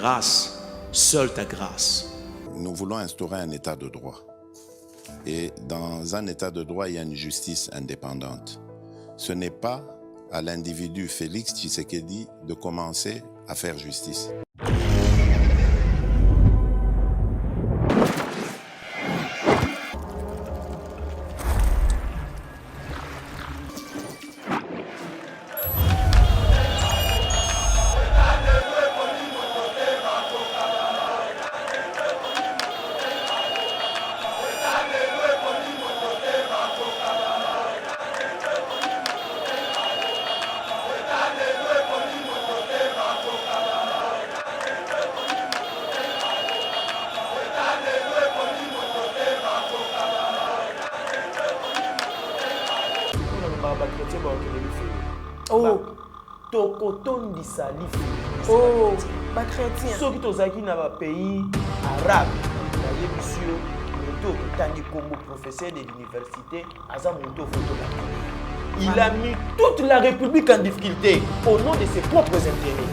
grâce, seule ta grâce. Nous voulons instaurer un état de droit. Et dans un état de droit, il y a une justice indépendante. Ce n'est pas à l'individu Félix Tshisekedi de commencer à faire justice. Oh, tokotondisa lifi. Oh, ba chrétien. Soki tozaki na ba pays arabe, na yebisio moto tandi comme professeur de l'université, aza moto photo. Il a mis toute la République en difficulté au nom de ses propres intérêts.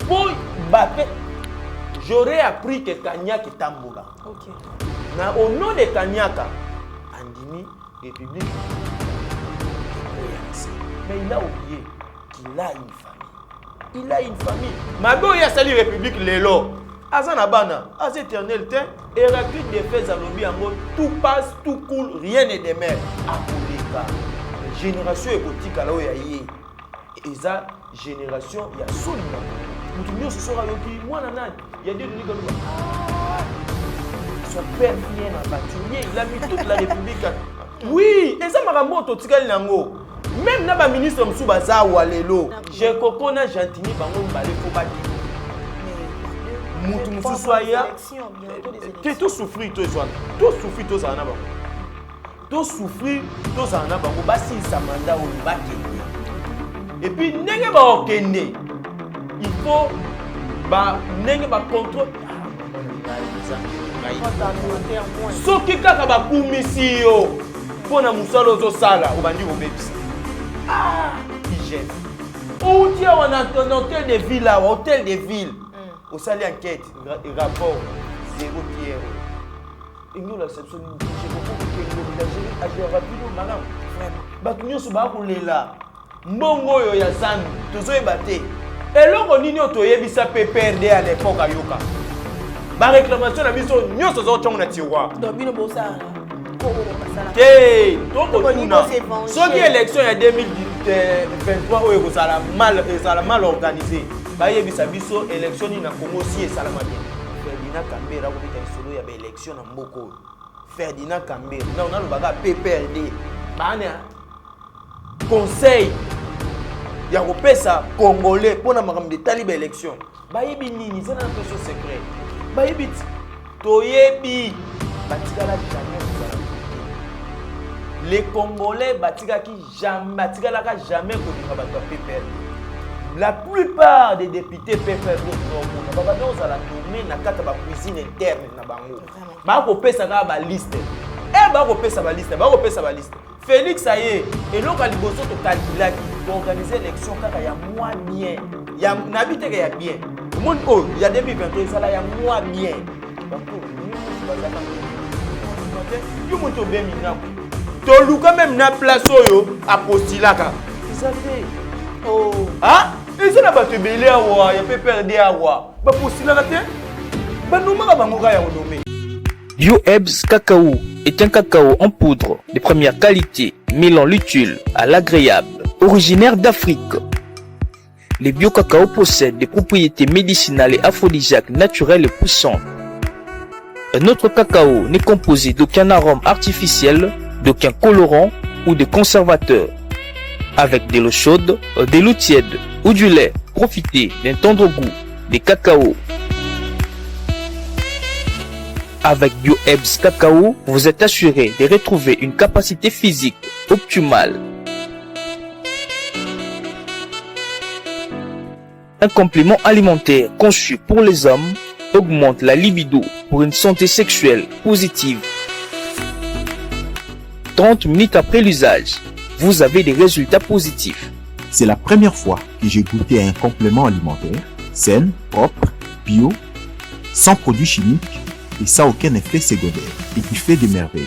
Pour Mbappé, j'aurais appris que Kanyaka est Tamboula. Ok. Au nom de Kanyaka, Andini, République. Mais il a oublié qu'il a une famille. Il a une famille. Mabo ya sali République Lelo. Azana bana, az éternel temps, Héraclite de Fès à l'objet en mode tout passe, tout coule, rien n'est de mer. Apolika. Génération écotique à l'oyaye. Et ça, génération, il y a son numéro. Nous ce soir yoki, moi nanan, il y a deux de comme son père vient en bâtiment, il a mis toute la République. Oui, et ça m'a ramené au Tikal Nango. Même na ba ministre Msubaza walelo, je kokona gentini bango mbale faut pas dire. Mutu mususoya. Tout souffrir tout ça. Tout souffrir tout ça na bango. Tout souffrir tout ça na bango basi samanda o bakende. Et puis nenge ba okende. Il faut ba nenge ba contrôle. Soki kaka ba kumisi yo. Pona musalo zo sala obandi obebisa. Ah, hygiène. Où tu as un hôtel de ville là, hôtel de ville. Au salle enquête, rapport, 0 pierre. Et nous l'acception, je comprends que l'Algérie a géré rapidement, madame. Bakunion se bat pour les là. Mbongo yo ya zan, tozo ebate. Et là on nini otoye bisa PPRD à l'époque à Yoka. Ba réclamation na biso nyonso zo tongo na tiroir. Donc bino bosa. Hey, donc soki élection ya 2023 oyo kozala mal organisé. Ba yebisa biso élection ni na Congo si esalama bien. Ferdinand Kambera ko bita solo ya ba élection na mboko. Ferdinand Kambera. Na on a le baga PPRD. Bana conseil ya kopesa congolais pona makambo de taliba élection. Ba yebi nini zana na question secret. Ba yebi toyebi batikala jamais. Les Congolais batikaki jamais pour PPR. La plupart des députés PPR on va la nommer na kata ba cuisine interne na bango. Ba ko pesa ka ba liste. Ba ko pesa ba liste, ba ko pesa ba liste. Félix aye et donc à liboso to kalilaki pour organiser l'élection kaka ya moi bien. Ya nabite ka ya bien. Le monde oh, il y a 2023 ça là ya moi bien. Donc yo moto be mina. Tolu quand même na place oyo apostilaka. Ça fait oh ah et ça na ba te belé awa ya peut perdre awa. Ba postilaka te. Ba nomaka bango ka ya nommer. Bio-Ebs Cacao est un cacao en poudre de première qualité, mêlant l'utile à l'agréable, originaire d'Afrique. Les bio-cacao possèdent des propriétés médicinales et aphrodisiaques naturelles et puissantes. Un autre cacao n'est composé d'aucun arôme artificiel, d'aucun colorant ou de conservateur. Avec de l'eau chaude, de l'eau tiède ou du lait, profitez d'un tendre goût des cacao. Avec Bio-Ebs Cacao, vous êtes assuré de retrouver une capacité physique optimale. Un complément alimentaire conçu pour les hommes augmente la libido pour une santé sexuelle positive. 30 minutes après l'usage, vous avez des résultats positifs. C'est la première fois que j'ai goûté un complément alimentaire sain, propre bio, sans produits chimiques et sans aucun effet secondaire et qui fait des merveilles.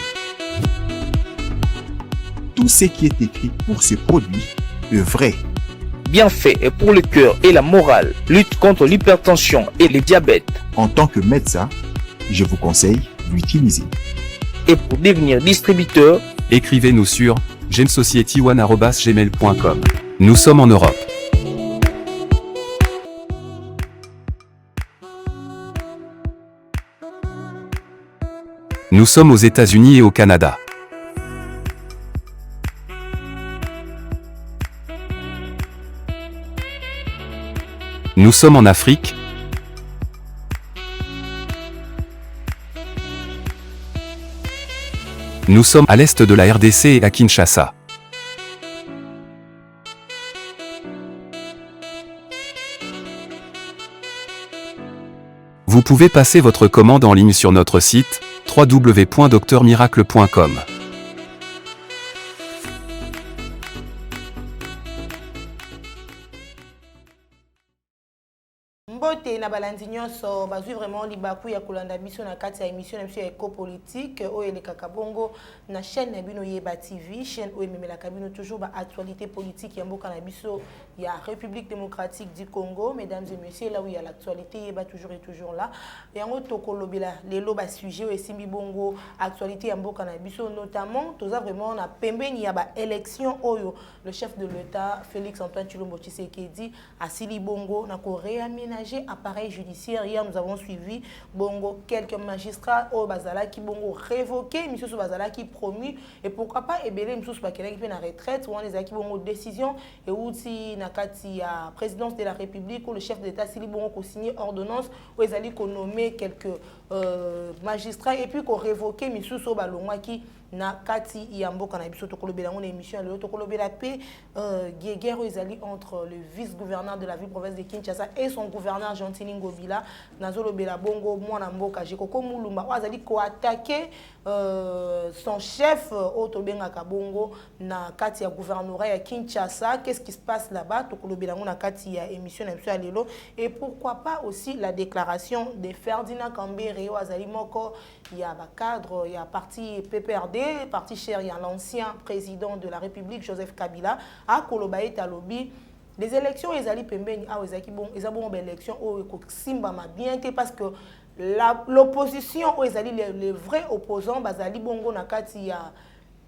Tout ce qui est écrit pour ce produit est vrai. Bienfait et pour le cœur et la morale, lutte contre l'hypertension et le diabète. En tant que médecin, je vous conseille d'utiliser. Et pour devenir distributeur, écrivez-nous sur gemsociety1@gmail.com. Nous sommes en Europe. Nous sommes aux États-Unis et au Canada. Nous sommes en Afrique. Nous sommes à l'est de la RDC et à Kinshasa. Vous pouvez passer votre commande en ligne sur notre site www.docteurmiracle.com. Mbote na balandi nyonso bazui vraiment libaku ya kolanda biso na kati ya émission na biso ya éco-politique oyo elekaka bongo na chaîne na bino Yeba TV, chaîne oyo ememelaka bino toujours ba actualité politique ya mboka na biso ya République démocratique du Congo. Mesdames et messieurs, là où il y a l'actualité Yeba toujours et toujours là. Yango tokolobela lelo ba sujet oyo esimbi bongo actualité ya mboka na biso, notamment toza vraiment na pembeni ya ba élection oyo le chef de l'État Félix Antoine Tshilombo Tshisekedi asili bongo na ko réaménager appareil judiciaire. Hier nous avons suivi bongo quelques magistrats au bazala qui bongo révoqué monsieur bazala qui promu et pourquoi pas ebele monsieur bakela qui na retraite ou on les a qui bongo décision et outi na kati ya présidence de la République où le chef d'État sili bongo ko signer ordonnance où ils allaient nommer quelques magistrats et puis ko révoquer monsieur balongwa qui na kati ya mboka na biso tokolobela ngona émission lelo tokolobela pe guerre ezali entre le vice-gouverneur de la ville-province de Kinshasa et son gouverneur Gentili Ngobila nazolobela bongo mwana mboka Jekoko Mulumba azali ko attaquer son chef Otobengaka bongo na kati ya gouvernorat ya Kinshasa. Qu'est-ce qui se passe là-bas tokolobela ngona kati ya émission na biso lelo et pourquoi pas aussi la déclaration de Ferdinand Kambere azali moko ya ba cadre ya parti PPRD parti cher ya l'ancien président de la République Joseph Kabila a Kolobaye Talobi les élections ezali pembeni a ezaki bon ezabon ba élection o ko simba ma bien parce que l'opposition o ezali les vrais opposants bazali bongo na kati ya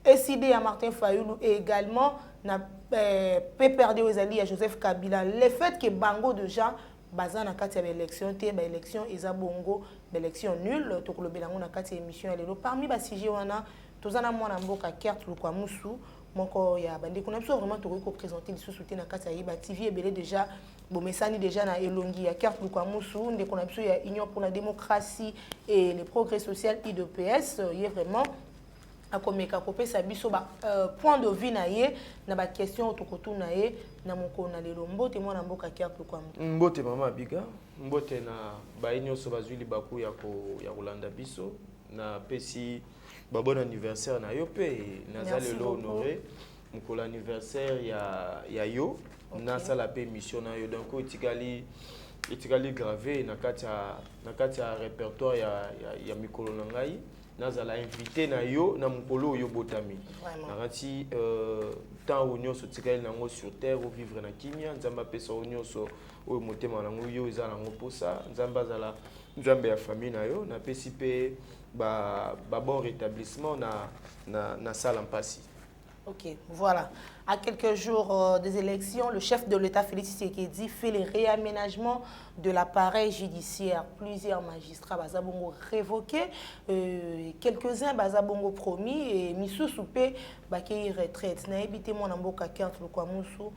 SID ya Martin Fayulu et également na PPRD o ezali ya Joseph Kabila. Le fait que bango déjà baza na kati ya élection te ba élection ezabongo ba élection nulle tokolobela ngona kati ya émission lelo parmi ba sujet wana tozana mwana mboka Kert Lukwa Musu moko ya bande kuna biso vraiment toko ko présenter lisusu te na kati ya Yeba TV ebele déjà bomesani déjà na elongi ya Kert Lukwa Musu ndeko na biso ya Union pour la démocratie et le progrès social IDPS y est vraiment akomeka kopesa biso ba point de vue na ye na ba question tokotu na ye na moko na lelo mbote mwana mboka Kert Lukwa mbote mama biga mbote na ba nyonso bazwi libaku ya kolanda biso na pesi ba bon anniversaire na yo pe nazali lo honoré mukolo anniversaire ya yo na sala pe mission na yo donc etikali gravé na kati ya répertoire ya mikolo na ngai nazala invité na yo na mukolo yo botami nakati tant onyoso tikali nango sur terre ou vivre na kimia nzamba pesa onyoso o motema nango yo ezala ngo posa nzamba zala nzambe ya famille na yo na pesi pe ba bon rétablissement na salle en passé. Ok, voilà. À quelques jours des élections, le chef de l'État Félix Tshisekedi fait le réaménagement de l'appareil judiciaire. Plusieurs magistrats bazabongo révoqués, quelques-uns bazabongo promis et Missou Soupé bakei retraite. Na ebité mon amboka Kert Lukwa Musu.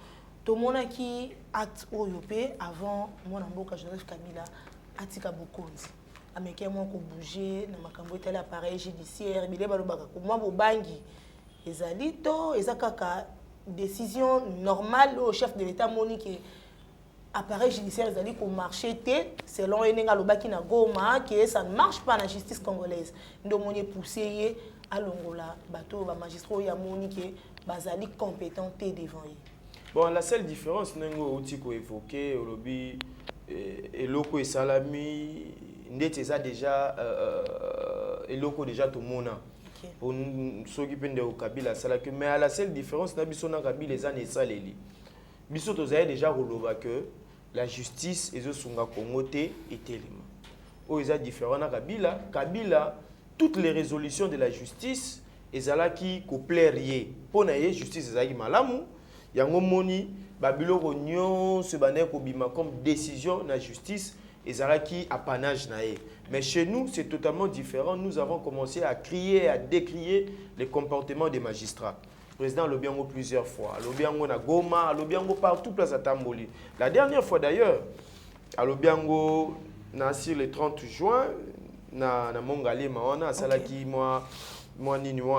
To mona ki acte oyopé avant mon amboka Joseph Kabila atika bokonzi. Américain moi ko bouger na makambo etali appareil judiciaire bile balobaka ko moi bobangi ezali to ezakaka décision normale au chef de l'État monique appareil judiciaire ezali ko marcher té selon enenga lobaki na Goma que ça ne marche pas na justice congolaise ndo moni pousser à longola bateau ba magistrat ya monique bazali compétent devant lui. Bon, la seule différence nengo outi ko évoquer au lobby et loko et salami ndete ça déjà et loko déjà tout le monde pour ceux qui pendent au Kabila ça que mais à la seule différence na biso na Kabila les années saleli biso to za déjà roloba que la justice ezo sunga Congo te etelema o eza différent na Kabila toutes les résolutions de la justice ezalaki ko plaire ye pona ye justice ezalaki malamu yango moni babiloko nyonso bane ko bima comme décision na justice ezalaki apanage na ye. Mais chez nous, c'est totalement différent. Nous avons commencé à crier, à décrier les comportements des magistrats. Le président Lobiango plusieurs fois. Lobiango na Goma, Lobiango partout, place à Tamboli. La dernière fois d'ailleurs, à Lobiango, sur le 30 juin, na Mongali Mawana, à Salaki, moi,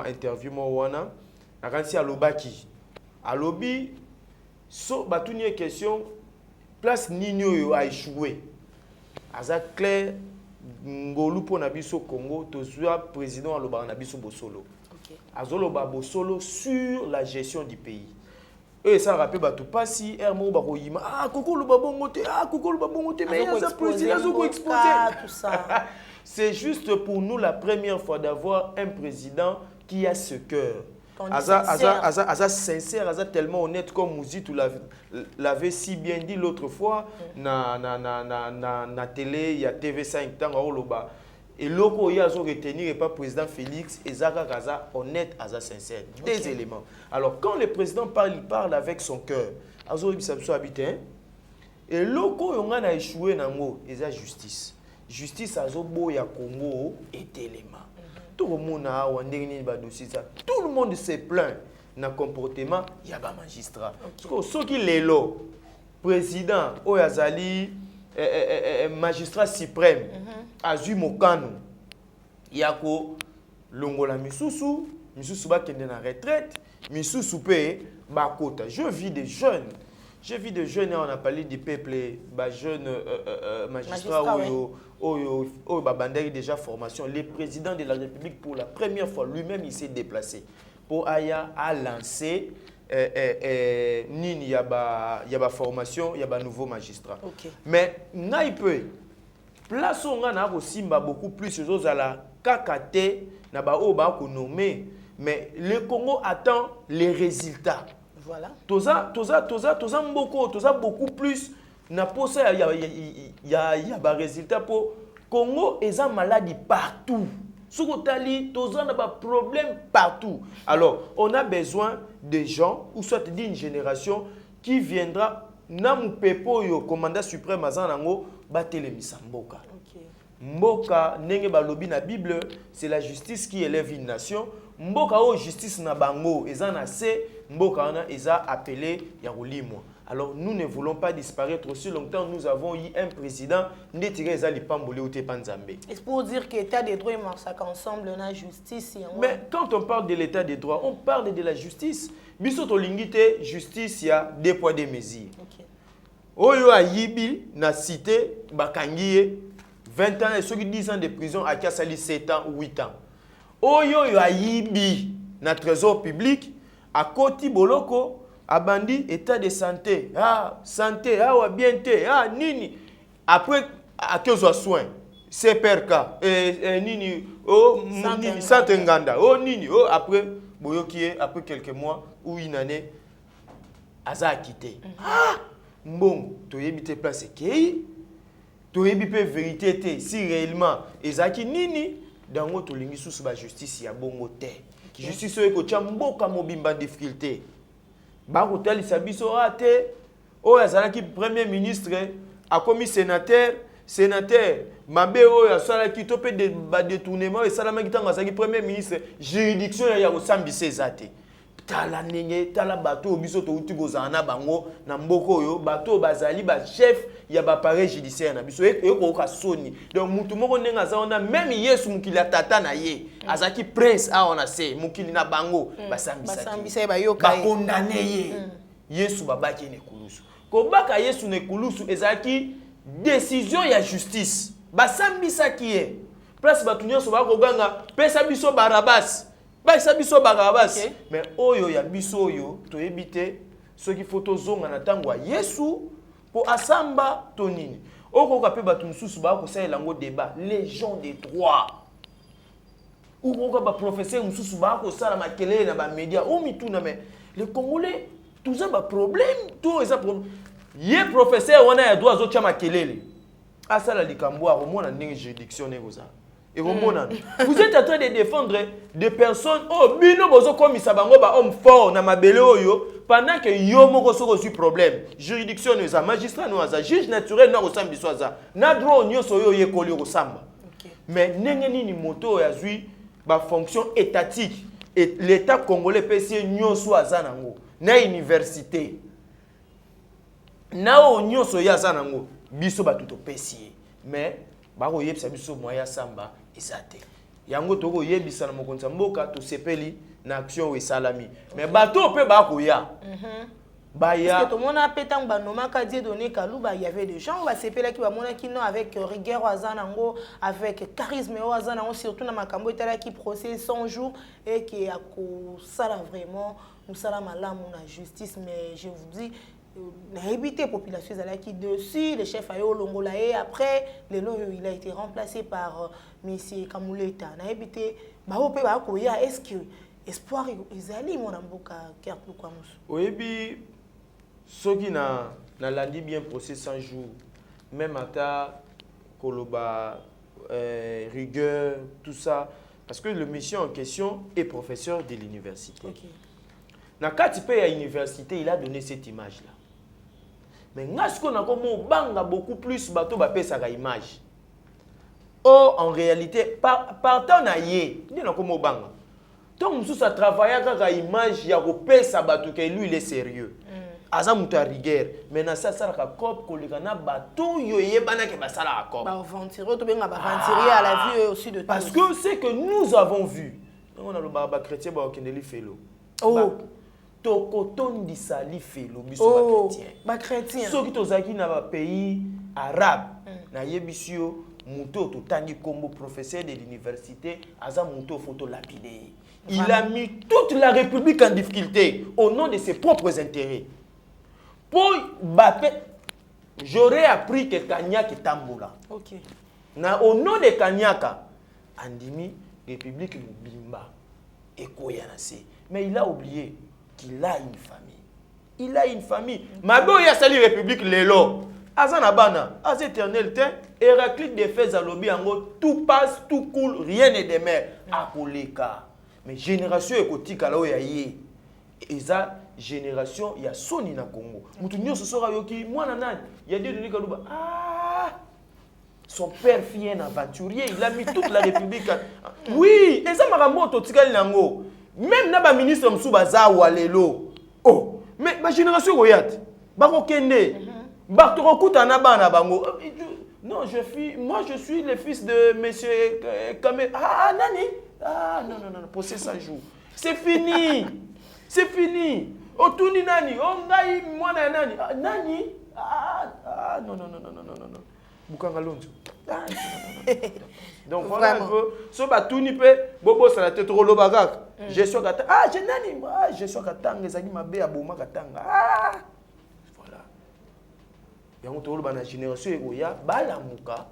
interview, moi, à Ransi à Lobaki. À Lobi, so, batounie question, place Nino a échoué. Aza clair, ngolu po na biso Congo tozwa président aloba na biso bosolo. Azoloba bosolo sur la gestion du pays. Et ça rappelle bato pasi ermo ba koyima koko loba bongo te koko loba bongo te mais ça président zoko exposer tout ça. C'est juste pour nous la première fois d'avoir un président qui a ce cœur. Aza sincère, Aza tellement honnête comme Mouzitou l'avait si bien dit l'autre fois na télé, il y a TV5 tant Oloba. Et loko il y a retenir et pas président Félix et Aza honnête, Aza sincère. Des éléments. Alors quand le président parle, il parle avec son cœur. Azo Ibisabso habitait et loko yonga na échoué nango, Eza justice. Justice Azo boya Congo et élément. Tout le monde a tout le monde se plaint dans le comportement il y a des magistrats. Ceux qui les lo président Oyazali magistrat suprême Azu Mokano Yako Longola Misusu ba kende na retraite Misusu pe bakota. Je vis des jeunes. J'ai vu des jeunes, on a parlé du peuple, des jeunes magistrats où Babandari déjà formation. Le président de la République, pour la première fois, lui-même, il s'est déplacé pour Aya à lancer il y a formation, il y a nouveau magistrat. Mais il peut place on a aussi beaucoup plus de choses à la kakate na ba oba ko nommer, mais le Congo attend les résultats. Voilà. Toza beaucoup plus na posa il y a des résultats pour Congo et ça maladie partout. Sukotali toza na ba problème partout. Alors, on a besoin de gens ou soit d'une génération qui viendra na mupepo yo commandant suprême azanango batelemisa mboka. Mboka nenge balobi na Bible, c'est la justice qui élève une nation. Mboka o justice na bango ezana se mboka ona eza appelé ya kolimwa. Alors nous ne voulons pas disparaître aussi longtemps. Nous avons eu un président ndetiré ezali pambole ou te panzambe. Est-ce pour dire que l'état des droits et massacre ensemble na justice? Mais quand on parle de l'état des droits, on parle de la justice. Biso to lingite justice ya deux poids deux mesures. Oyo ayibi na cité bakangiye 20 ans et ceux qui 10 ans de prison à Kassali 7 ans ou 8 ans. Oyo yo ayibi na trésor public à Koti Boloko abandi état de santé santé wa bien te nini après à que soin CPRK nini nini santé nganda nini après boyoki après quelques mois ou une année aza quitté bon to yebite place kei to yebipe vérité te si réellement ezaki nini dango to lingi sous ba justice ya bongo te justice eko chamboka mobimba difficulté ba ko talisa biso te o azalaki premier ministre a commis sénateur mabe o ya sala ki to pe de ba détournement et salama ki tanga azalaki premier ministre juridiction ya ko sambisa ezate tala nenge tala bato biso to uti kozana bango na mboko yo bato bazali ba chef ya ba appareil judiciaire na biso eko ka soni donc mutu moko nenga za ona même Yesu mukili tata na ye azaki prince ona se mukili na bango basambisa ba yoka ba condamné ye Yesu babaki ne kulusu ko baka Yesu ne kulusu ezaki décision ya justice basambisa ki ye place batunyo so ba ko ganga pesa biso Barabas biso Barabas mais oyo ya biso oyo to ebite ceux qui photo zonga na tango Yesu Po asamba tonini. Oko kape batu mususu ba ko sa elango débat, les gens des droits. Ou ko ba professeur mususu ba ko sala makelele na ba média ou mituna mais les Congolais tout ça ba problème, tout ça problème. Yé professeur wana ya droit zo tia makelele. Asala likambo a romona ndenge juridiction negoza. Et vous êtes en train de défendre des personnes oh bino bozo komisa bango ba homme fort na mabele oyo pendant que yo moko soko su problème juridiction nous a magistrat nous a juge naturel na kosambi soza na droit nyonso yo yekoli kosamba mais ndenge nini moto ya zui ba fonction étatique et l'état congolais pesi nyonso azanango na université na o nyonso ya zanango biso batuto pesi mais ba ko yebisa biso moya samba ezate yango toko yebisa na mokonza mboka to sepeli na action esalami mais bato pe ba ko ya baya parce que tout le monde a pété un banoma ka dit donné kaluba il y avait des gens va sepela qui va mona qui non avec rigueur azanango avec charisme azanango surtout na makambo etala qui procès 100 jours et qui a ko sala vraiment nous sala malamu na justice mais je vous dis la habité population qui dessus le chef ayo longola et après le long il a été remplacé par monsieur Kamuleta na habité ba ope ba ko ya est-ce que espoir ezali mon mboka carte kwa musu oyebi soki na landi bien procès 100 jours même ata koloba rigueur tout ça parce que le monsieur en question est professeur de l'université na kati pe ya université il a donné cette image là. Mais ngasko na komo banga beaucoup plus bato ba pesa ka image. Oh en réalité partant na yé, ni na komo banga. Donc mususu a travailler ka image ya ko pesa bato que lui il est sérieux. Aza muta rigueur, mais na ça sala ka cop ko lekana bato yo yebana ke basala ka cop. Ba aventurer to benga ba aventurer à la vue aussi de parce que c'est que nous avons vu. On a le baba chrétien ba okendeli felo. Oh tokotondi sali felo biso ba chrétien soki tozaki na ba pays arabe na yebisio muto totangi kombo professeur de l'université aza muto photo lapidé il a mis toute la République en difficulté au nom de ses propres intérêts pour bape j'aurais appris que Kanyaka tambola na au nom de Kanyaka andimi République Mubimba ekoyanase mais il a oublié qu'il a une famille. Il a une famille. Mabo ya sali République lelo. Azana bana, az éternel temps, Héraclite de Fès à lobby en gros, tout passe, tout coule, rien n'est de mer. Akoleka. Mais génération écotique à la yé. Et ça, génération, il y a Sony na Congo. Moutounio se sera yoki, moi nanan, il y a des données kalouba. Ah! Son père fit un aventurier, il a mis toute la République. Oui, et ça m'a ramoto tikali nango. Même na ba ministre msuba za walelo. Oh, mais ma génération royate. Bako kende. Bartoro kuta na bana bango. Non, moi je suis le fils de monsieur Kamé. Ah nani? Ah non, procès 100 jours. C'est fini. C'est fini. Otuni nani? Oh ngai mwana nani? Nani? Ah non. Bukanga lonzo. Donc voilà un peu. So batuni pe bobo sala te trop lobagak. Je suis katanga. Ah, je nani moi, je suis katanga ezaki mabe ya boma katanga. Ah! Voilà. Yango to loba na génération ekoya balamuka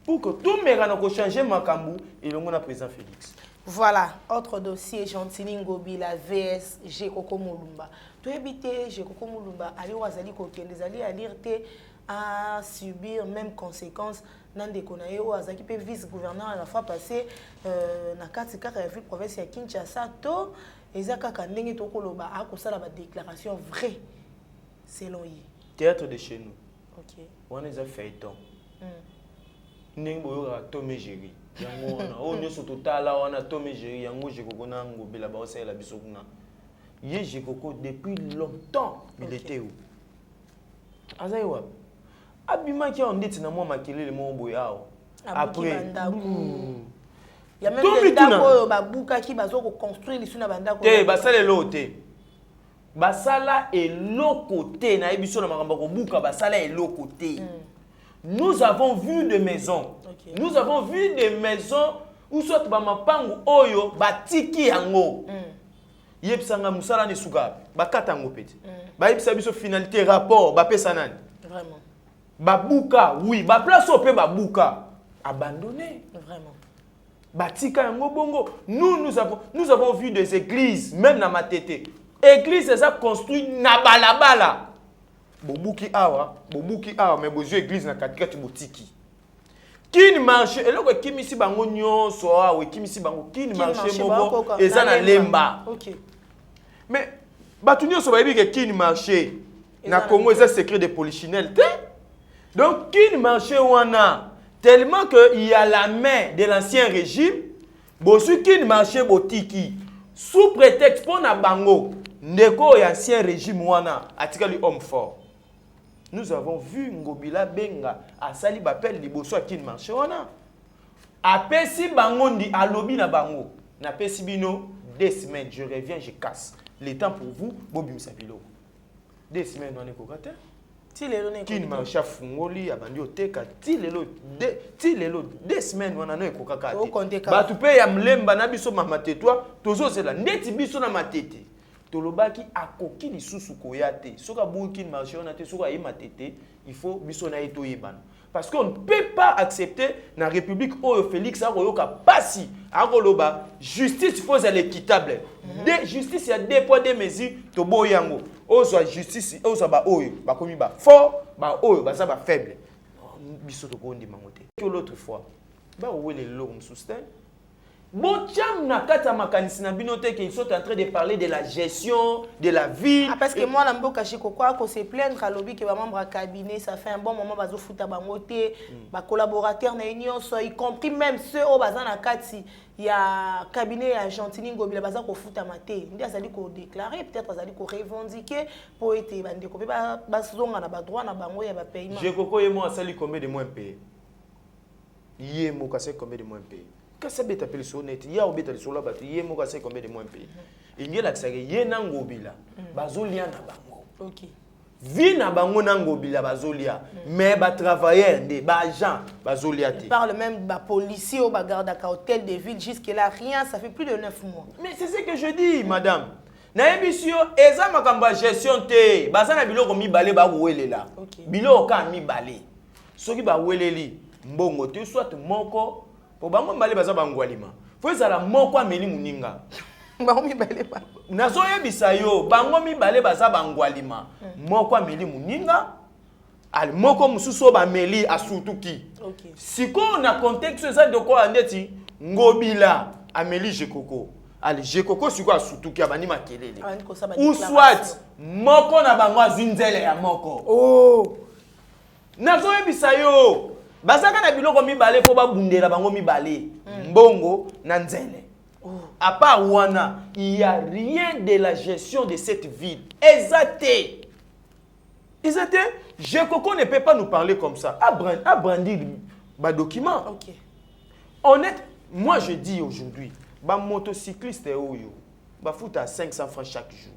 pour que tout mekana ko changer makambu elongo na président Félix. Voilà, autre dossier, Gentili Ngobi, la VS, Gekoko Mulumba. Tu habites Gekoko Mulumba, Ali Wazali Kokende, Ali à lire à subir même conséquences dans des Konaï ou Azaki peut vice-gouverneur à la fois passée na Katika la ville province ya Kinshasa to ezaka kandenge to koloba a ko sala ba déclaration vraie selon lui. Théâtre de chez nous. OK. On les a fait ton. Ndenge boyo ka Tomé Jéri. Yango wana o nyoso totala wana Tomé Jéri yango Gekoko na ngobela ba osela biso kuna. Ye Gekoko depuis longtemps il était où? Azaïwa. Abima qui on dit na moi makelele mo boyao. Après il y a même des ndako babuka qui bazo ko construire lisuna bandako. Te basala lote. Basala côté na ebiso na makamba ko buka basala côté. Nous avons vu des maisons. Nous avons vu des maisons où soit ba mapangu oyo batiki yango. Yebsanga musala ne suka bakata ngo peti. Ba yebsa biso finalité rapport ba pesa nani. Vraiment. babuka oui ba place au pe babuka abandonné Vraiment. Batika yango bongo nous avons vu des églises même na Matete église ça construit na balabala bobuki awa mais bozo église na katikati botiki kini marché eloko kimisi bango nyonso awa kimisi bango kini marché moko eza na lemba OK mais batu nyonso bayebi ke kini marché na Congo eza secret de polichinelle te donc kini marché wana tellement que il y a la main de l'ancien régime bosu kini marché botiki sous prétexte pour na bango ndeko ya ancien régime wana atikali homme fort. Nous avons vu Ngobila Benga à Sali Bapel liboso à kini marché wana apesi bango ndi alobi na bango na pesi bino 2 semaines je reviens je casse le temps pour vous bobimisa bilo 2 semaines on est kokata ti lelo ne kini marché fungoli abandi oteka ti lelo 2 semaines wana no ekokaka te batu pe ya mlemba na biso mama tetwa tozozela ndeti biso na matete tolobaki akoki lisusu koya te soka buki marché on a te soka yema tete il faut biso na eto yebana parce qu'on ne peut pas accepter na république oyo Félix akoyoka pasi akoloba justice faut être équitable de justice ya 2 poids 2 mesures to boyango ozo justice ozo ba oyo bakomi ba fort ba oyo ba za ba faible biso to kondi mangote que l'autre fois ba wele l'homme sustain bon tiam na kata makanisi na binote qu'ils sont en train de parler de la gestion de la ville parce que moi na mboka chiko quoi ko se plaindre à lobby que ba membre cabinet ça fait un bon moment bazo futa bangote ba collaborateurs na union so y compris même ceux au bazan na kati ya cabinet ya Gentini Ngobila baza ko futa maté ndi azali ko déclarer peut-être azali ko revendiquer pour être bande ko ba zonga na ba droit na bango ya ba paiement je koko yemo asali combien de mois payé yemo kase combien de mois payé kasa beta peli so net ya obeta so la batu yemo kase combien de mois payé ingela kisake ye na Ngobila bazolia na bango OK vi na bango na Ngobila bazolia mais ba travailleurs ndé ba agent bazolia te parle même ba policier ou ba garde à hôtel de ville jusque là rien ça fait plus de 9 mois mais c'est ce que je dis madame na émission eza makambo gestion te baza na biloko mibale ba welela biloko ka mibale soki ba weleli mbongo te soit moko po bango mibale baza bangwalima faut ezala moko ameli muninga bango mibale ba nazo yebisa yo bango mibale baza bangwalima moko ameli muninga al moko mususu ba meli asutuki OK siko na contexte eza de quoi ndeti Ngobila ameli jekoko ali jekoko siko asutuki abani makelele ou soit moko na bango azinzele ya moko oh nazo yebisa yo bazaka na biloko mibale po babundela bango mibale mbongo na nzele à part wana il y a rien de la gestion de cette ville exacté Jekoko ne peut pas nous parler comme ça à brandir ba document OK honnête moi je dis aujourd'hui ba motocycliste oyo ba fout à 500 francs chaque jour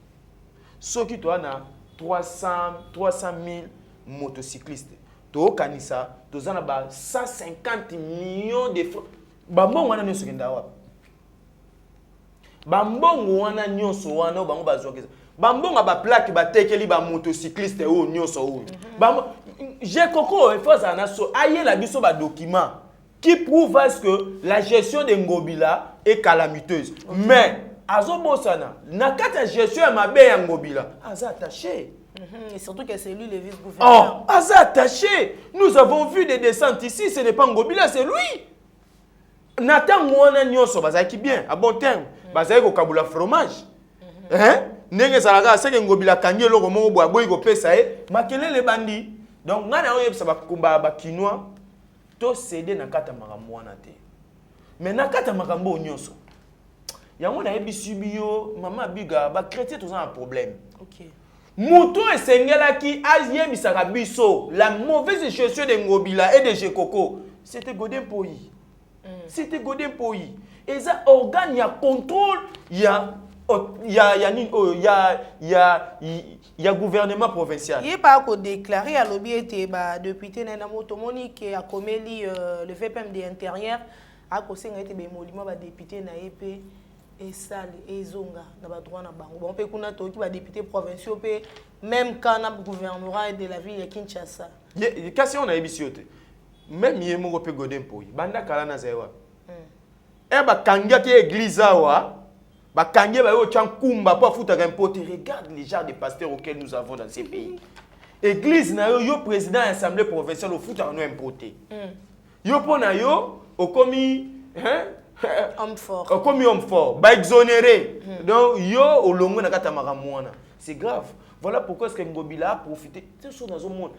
ceux qui toi na 300 000 motocyclistes to kanisa to zana ba 150 millions de francs ba mbongo wana nyonso kenda wa ba mbongo wana nyonso wana bango bazokeza ba mbongo ba plaque ba tekeli ba motocycliste o nyonso o ba Jekoko il faut ça na so aye la biso ba document qui prouve que la gestion de Ngobila est calamiteuse mais azobosana na kata gestion ya mabe ya Ngobila aza attaché. Et surtout que c'est lui le vice-gouverneur. Oh, aza attaché. Nous avons vu des descentes ici, ce n'est pas Ngobila, c'est lui. Nathan Mouana Nyonso, bazaki bien, à bon terme. Bazaki ko kabula fromage. Hein? Nenge salaga, c'est que Ngobila kangi loko mo bo boy ko pesa e, makele le bandi. Donc ngana oye sa ba kumba ba kinois, to céder na kata makambo wana te. Mais na kata makambo Nyonso. Yango na yebisu biyo, mama biga ba chrétien tous un problème. OK. Moutou et Sengelaki a bisaka biso la mauvaise gestion de Ngobila et de Jekoko c'était Godin Poyi. C'était Godin Poyi. Et ça organe ya contrôle ya gouvernement provincial. Il pas qu'on déclaré à lobby était ba député na moto Monique a comeli le VPM de l'intérieur a conseillé été be molimo ba député na EP Et ça, et zonga, na ba droit na bango. Bon, peut qu'on a tout qui va député provinciaux, même quand on a le gouvernorat de la ville de Kinshasa. Kasi on a ébisioté. Même yé mo pe godem poyi. Banda kala na zewa. Ba kanga ki église awa. Ba kanga ba yo tchan kumba po futa rempote. Regarde les genres de pasteurs auxquels nous avons dans ces pays. Église na yo président de l'assemblée provinciale au futa no importé. Yo pona yo au komi homme fort. Comme homme fort, bah exonéré. Donc yo au longo na kata makamwana. C'est grave. Voilà pourquoi est-ce que Ngobila a profité. C'est sûr dans un monde.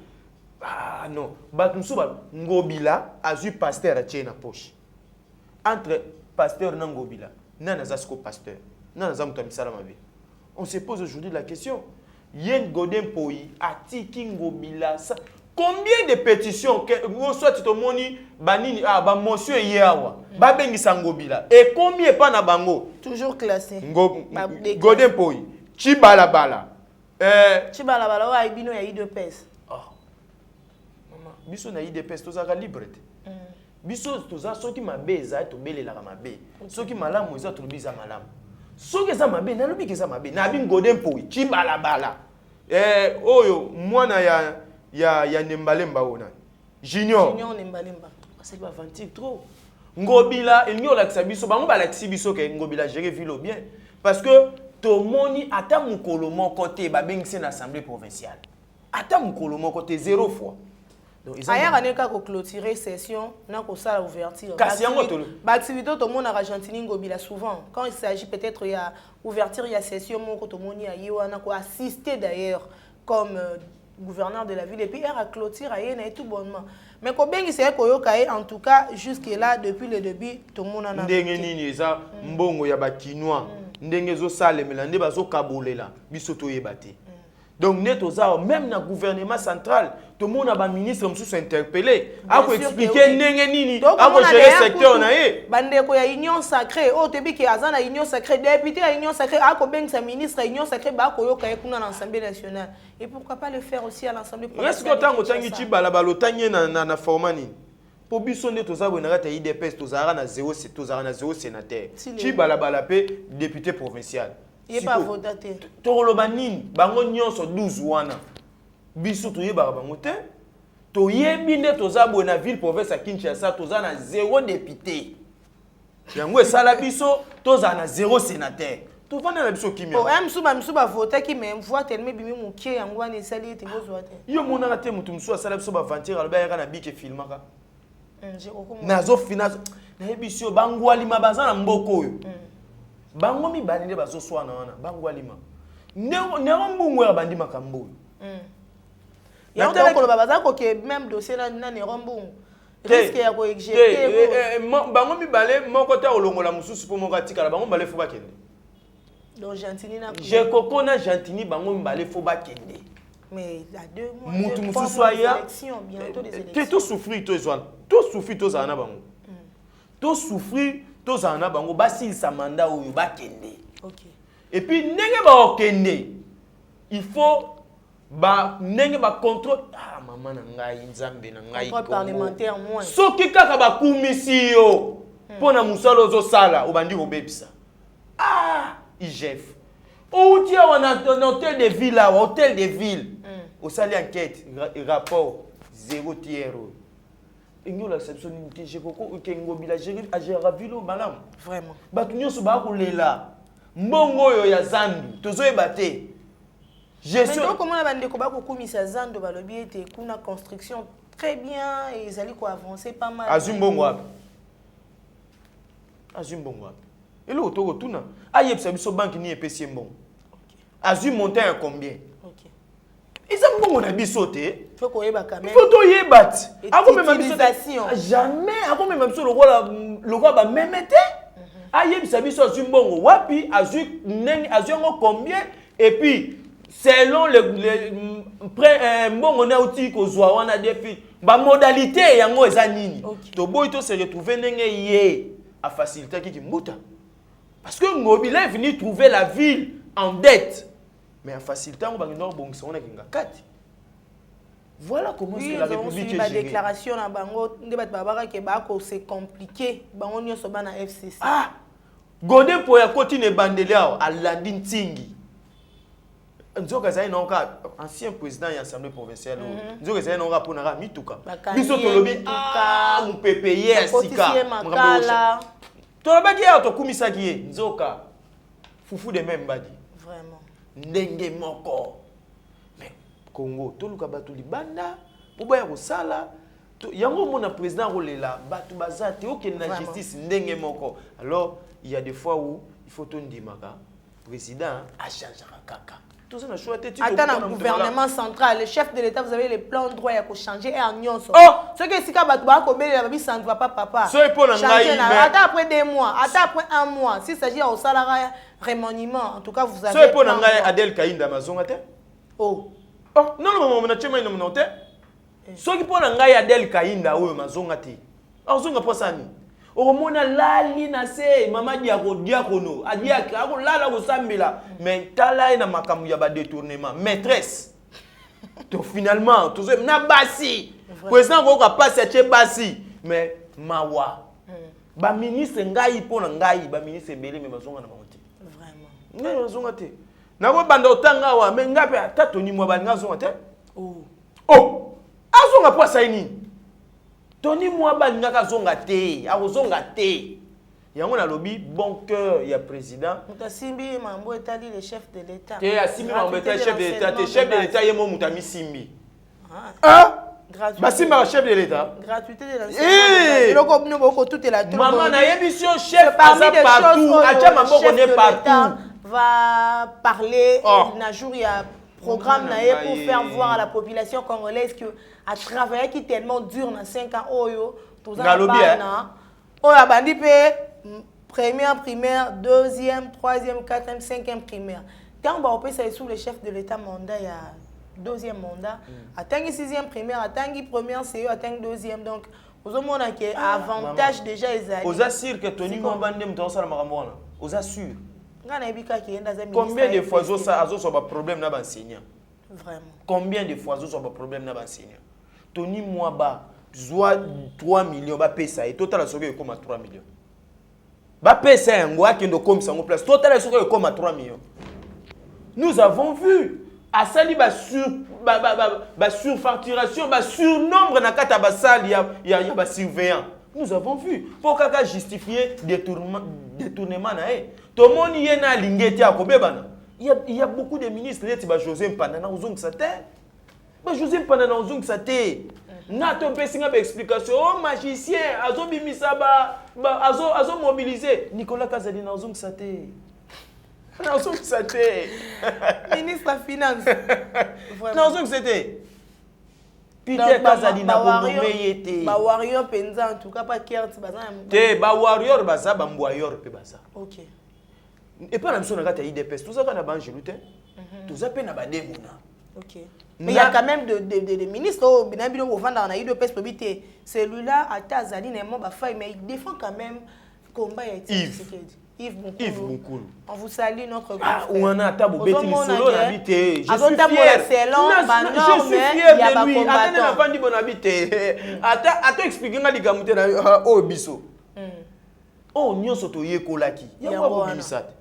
Ah non, bah nous sommes Ngobila a eu pasteur à tirer na poche. Entre pasteur et Ngobila, nana zasko pasteur, nana zamuta misala mabe. On se pose aujourd'hui la question. Yen Godem Poyi a tiki Ngobila ça. Combien de pétitions que soit tu te moni banini ba monsieur yawa ba bengisa Ngobila et combien pas na bango toujours classé Godem Poyi Chibala bala Chibala bala wa ibino ya IDPS maman biso na IDPS tozaka libre biso toza soki mabe eza to belela mabe soki malamu eza to biza malamu soki eza mabe na lobi eza mabe na bi Godem Poyi Chibala bala oyo mwana ya Nembalemba ona Junior Nembalemba c'est pas vantique trop Ngobila il n'y a la biso bango ba la biso ke Ngobila gérer vilo bien parce que to moni ata mukolo moko te ba bengisi na assemblée provinciale ata mukolo moko te 0 fois donc ils aya kaneka ko clôturer session na ko sala ouverture kasi yango to ba activité to mona Argentine Ngobila souvent quand il s'agit peut-être ya ouverture ya session moko to moni ya wana ko assister d'ailleurs comme gouverneur de la ville et puis elle a clôturé et tout bonnement mais quand bien c'est en tout cas jusque là depuis le début tout le monde en a ndenge nini eza mbongo ya ba chinois ndenge zo salemela nde bazo kabolela biso to yebate donc neto za même na gouvernement central tout le monde a ba ministre msusu interpellé a ko expliquer ndenge nini a ko gérer secteur na ye bande ko ya union sacrée o tebi ki azana union sacrée député ya union sacrée a ko beng sa ministre union sacrée ba ko yoka ye kuna na l'Assemblée nationale et pourquoi pas le faire aussi à l'Assemblée provinciale. Est-ce que tango tangi chibala balotanye na formani po biso ne to za bona kata IDPS to zara na 0 sénateur chibala bala pe député provincial. Il n'est pas voté. Toloba nini bango nyonso 12 wana biso to yeba bango te to yebi nde to za bona ville province à Kinshasa to za na 0 député yango esala biso to za na 0 sénateur to vana na biso kimia oh msuba ba voter ki me voix tellement bimi mukie yango wana esali te bozo te yo mona te mutu msuba sala biso ba vantir alba yaka na bike filmaka nazo finance na yebiso bango alima bazana mboko oyo bango mibali nde bazo swana wana bango alima nero mbungu ya bandi makambo ya on ko baza ko ke même dossier na nero mbungu risque ya ko exécuter bango mibale moko ta olongola mususu po moko atikala bango mbale fo bakende donc Gentini na je kokona Gentini bango mbale fo bakende mais il y a 2 mois mutu mususu aya bientôt les élections que tout souffrir to ezwana to souffrir to zana bango to souffrir to zana bango basil sa mandat oyo bakende OK et puis ndenge ba okende il faut ba ndenge ba contrôle maman na ngai nzambe na ngai contrôle parlementaire moins soki kaka ba kumisi yo pona musalo zo sala obandi obebisa IGF outi wana hôtel de ville là hôtel de ville au sali enquête rapport 0 tiers ingo la exception ni je koko ke Ngobila a géré vilo malam vraiment batu nyonso ba kolela mbongo yo ya zandu tozoyeba te gestion mais comment la bande ko ba ko kumisa zandu balobi ete kuna construction très bien et ils allaient quoi avancer pas mal azumbongo et là to tuna ayebisa biso banque ni epesi mbongo azum monter à combien OK ils ont mbongo na biso te faut ko yeba quand même faut to yebat ako même biso jamais ako même biso lokola ba memete ayebisa biso azum mbongo wapi azum combien et puis selon le mbongo na uti ko zwa wana défi ba modalité yango eza nini to boy to se retrouver ndenge yé à faciliter qui mbuta parce que Ngobila est venu trouver la ville en dette mais en facilitant on va nous bongisa on a kinga kati voilà comment est-ce que la République est gérée. La déclaration na bango nde bat babaka ke ba ko c'est compliqué bango nyoso bana FCC Godin pour ya koti ne bandelao alandi ntingi. Nzoka zai nonka ancien président de l'Assemblée provinciale. Nzoka zai nonka pour nara mituka. Biso tolobi mon PPR sika. Toloba ki auto kumisa ki nzoka. Fufu de même badi. Vraiment. Ndenge moko. Mais Congo toluka batu libanda, boya ko sala. Yango mona président rolela batu bazate aucune na justice ndenge moko. Alors il y a des fois où il faut ton dimaka président a changé kaka. Tout ça na choisi tu attends le gouvernement central, le chef de l'état vous avez les plans droit ya ko changer et en nyonso. Ce que sika batu ba ko bela babi ça ne va pas papa. So pour na ngai attends après 2 mois, attends après 1 mois, s'il s'agit au salaire remaniement en tout cas vous avez so pour na ngai Adel Kainda mazonga te. Oh non na chema ina mnote. So ki pour na ngai Adel Kainda oyo mazonga te. Azonga posani. Oromona lali na se mama diakono adiaka ako lala ko sambela mais tala ina makamu ya ba détournement maîtresse to finalement to na basi président ko ka passe che basi mais mawa ba ministre ngai pona ngai ba ministre belé mais bazonga na bango te vraiment ngai bazonga te na ko banda otanga wa mais ngape atatoni mwa ba ngazonga te azonga posa ini Tony moi balingaka zonga te, azonga te. Yango na lobi bon cœur ya président. Mutasimbi mambo etali le chef de l'état. Te asimbi mambo etali chef de l'état, te chef de l'état yemo mutami simbi. Gratuité. Simba chef de l'état. Gratuité de l'enseignement. Loko bino boko tout est là. Maman na émission chef parmi des partout, acha mambo connaît partout. Va parler na jour ya programme pour faire voir à la population congolaise que à travailler qui tellement dur dans 5 ans oyo tout ça oya bandi pe première primaire deuxième troisième quatrième cinquième primaire tant ba opé ça sous le chef de l'état mandat ya deuxième mandat atteindre sixième primaire atteindre première CE atteindre deuxième donc aux hommes qui avantage déjà ezali aux assure que Tony Mwabande mtonsa na makambo wana aux assure combien de fois azo ba problème na enseignant vraiment combien de fois azo ba problème na enseignant Tony Mwaba zoa 3 millions ba pesa et total soki comme 3 millions ba pesa ngo akendo comme ça en place total soki comme 3 millions nous avons vu à sali ba surfacturation ba surnombre na kata ba sali ya ba surveillant nous avons vu pour kaka justifier détournement na e to moni yena lingeti akobebana il y a beaucoup de ministres neti ba José Mpandana uzung sate ba José Mpandana uzung sate na to pesinga ba explication oh magicien azo bimisa azo mobiliser Nicolas Kazadi na uzung sate na uzung sate ministre de finance na uzung sate Peter Kazadi na bonomé yete ba warrior penza en tout cas pas Kert bazana te ba warrior baza ba mboyor pe baza OK et pas la mission na kata IDPS tout ça kana banjelu te tout ça pe na ba demona OK mais il y a quand même de ministres au binabilo au vendre na IDPS probité celui-là à Tazali némo ba faille mais il défend quand même combat Yves Boukulu. On vous salue notre groupe. On a tabo beti solo habité. Je suis fier de lui. Attendez na bandi bon habité. Attends expliquer nga likamute na o biso. Oh nyonso to yekolaki. Yango bimisate.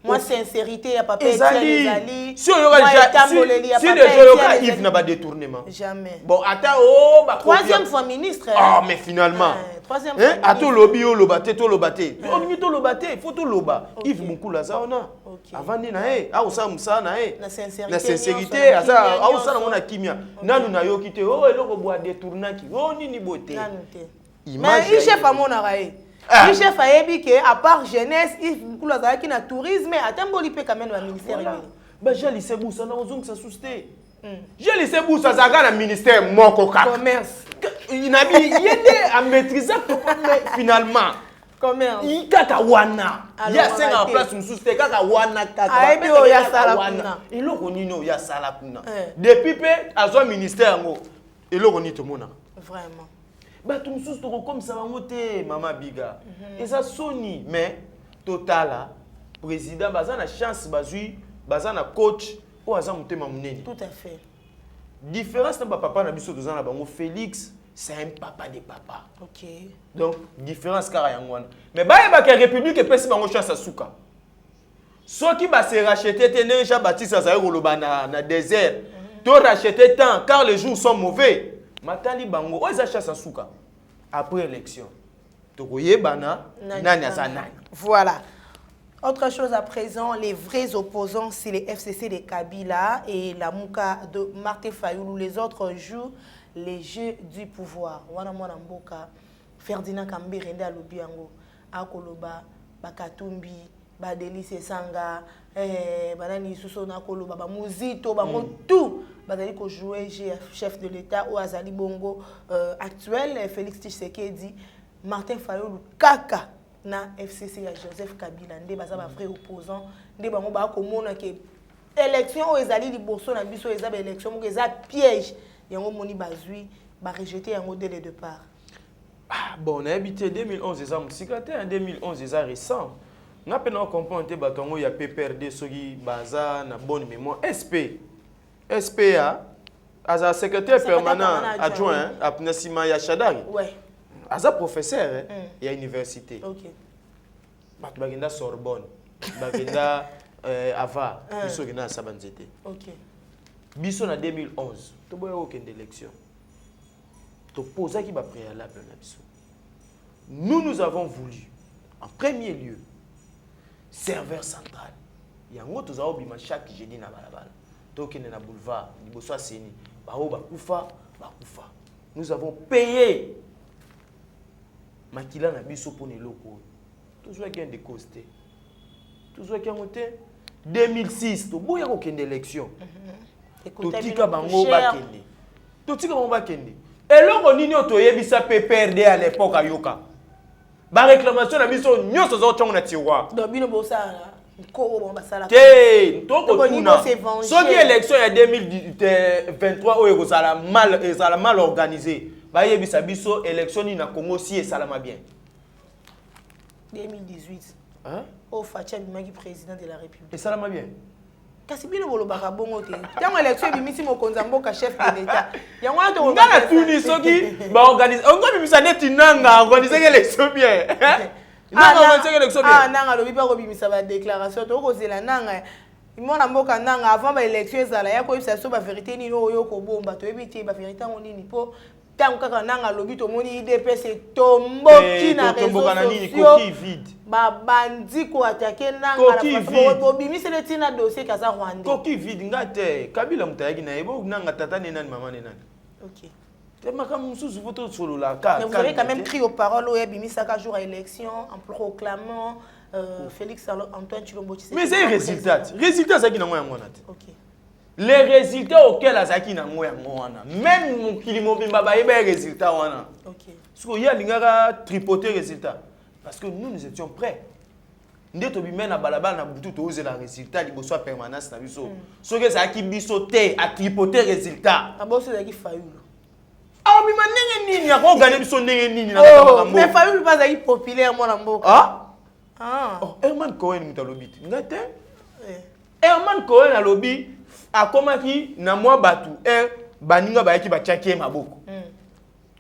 Moi sincérité ya papa Ezali. Si déjà Yves n'a pas détournement. Jamais. Bon attends ba troisième fois ministre. Ah mais finalement. Troisième fois. Attends lobby to lobate. On mi to lobate, faut to loba. Yves Boukulu za ona. Avant ni na sa musa na na sincérité asa sa na mona kimia. Nanu na yo kité eloko boa détournaki. Nini beauté. Nanu te. Mais il chef à mon arae. Le chef a dit que à part jeunesse, il y a tourisme, à Tamboli peut quand même le ministère. Bah j'ai laissé Boussa na ozong sa susté. J'ai laissé Boussa zaga na ministère moko kaka. Commerce. Il a mis yende à maîtriser finalement. Commerce. Il kaka wana. Il y a 5 en place une susté kaka wana kaka. Ah et puis ya sala kuna. Et lo konino ya sala kuna. Depuis pe azo ministère ngo. Et lo koni to mona. Vraiment. Bah tout sous comme ça va monter maman biga et ça soni mais total président bazana chance bazui bazana coach ou aza mutema munene tout à fait différence na papa na biso tozana bango Félix c'est un papa de papa. Ok. Donc, différence car yangwana. Mais bah il y a la République et pèse bango chance à souka. Ceux qui va se racheter tene Jean-Baptiste Azayolo na désert. To racheter tant car les jours sont mauvais. Matali bango o za chance à souka. Après élection. To koye bana nani azanani. Voilà. Autre chose à présent, les vrais opposants, c'est les FCC de Kabila et la Mouka de Martin Fayoulou. Les autres jouent les jeux du pouvoir. Wana mwana mboka Ferdinand Kambirende alobiango akoloba bakatumbi badelice sanga banani suso na koloba ba muzito bango tout bazali ko jouer chef de l'état ou azali bongo actuel Félix Tshisekedi Martin Fayoulou kaka na FCC ya Joseph Kabila nde baza ba vrai opposant nde bango ba komona ke élection o ezali liboso na biso eza ba élection mo eza piège yango moni bazui ba rejeter yango dès le départ. Ah bon, on a habité 2011 les amousikate en 2011 les récent. On a peine à comprendre que batongo ya PPRD sogi baza na bonne mémoire SPA as secrétaire permanent adjoint à Pnasima Yachadari. Ouais. As professeur il y a université. OK. Batu bagenda Sorbonne, bagenda Ava, biso gena Sabanzete. OK. Biso na 2011, to boya aucune élection. To posa qui va préalable na biso. Nous avons voulu en premier lieu serveur central. Yango to za obima chaque jeudi na balabala. To kende na boulevard, liboso aseni, ba o ba kufa. Nous avons payé makila na biso pour neloko. Toujours gain de costé. Toujours gain moté 2006 to boya ko kende élection. Totika bango bakende. Totika bango bakende. Et l'on nini otoyebisa PPRD à l'époque à Yoka. Ba réclamation na biso nyonso zo tongo na tiroir. Donc bino bosala ko bon basala. Té, toko tuna. Soki élection ya 2023 oyo kozala mal organisé. Ba yebisa biso élection ni na Congo si et salama bien. 2018. Hein? Au Fatia Bimaki président de la République. Et salama bien. Kasi bino bolobaka bongo te. Tango élection bimisi mokonza mboka chef de l'état. Yango na to ngana tuni soki ba organiser. On va bimisa neti nanga organiser élection bien. Nanga organiser élection bien. Ah nanga lobi pa ko bimisa ba déclaration to ko zela nanga. Imona mboka nanga avant ba élection ezala ya ko bisa so ba vérité ni oyo ko bomba to ebiti ba vérité ngoni ni po tango kaka nanga lobi to moni IDPS tomboki na réseau coquille vide. Babandi ko attaquer nanga la bobimisi le tina dossier kaza Rwanda. Coquille vide ngate Kabila mutayaki na ebo nanga tata ni nani mama ni nani. OK. Tellement comme sous photo solo la carte. Mais vous avez quand même crié aux paroles au bimisa ka jour à élection en proclamant Félix Antoine Tshilombo Tshisekedi. Mais c'est résultat. Résultat ça qui na moya ngona. OK. Les résultats auxquels Azaki na moya ngona. Même mon kilimo bimba ba yeba résultat wana. OK. Parce qu'il y a lingara tripoter résultat. Parce que nous étions prêts. Ndé to bimena balabala na butu to oser la résultat liboso permanence na biso. Soki ça ki biso te a tripoter résultat. Aboso zaki Fayoulou. Ah bima ndenge nini ako gagner biso ndenge nini na makambo. Mais Fayoulou pas zaki populaire moi na mboka. Ah. Oh, Herman Cohen mutalobit. Ngate? Herman Cohen a lobby akomaki na mwa batu baninga bayaki bachaki maboko.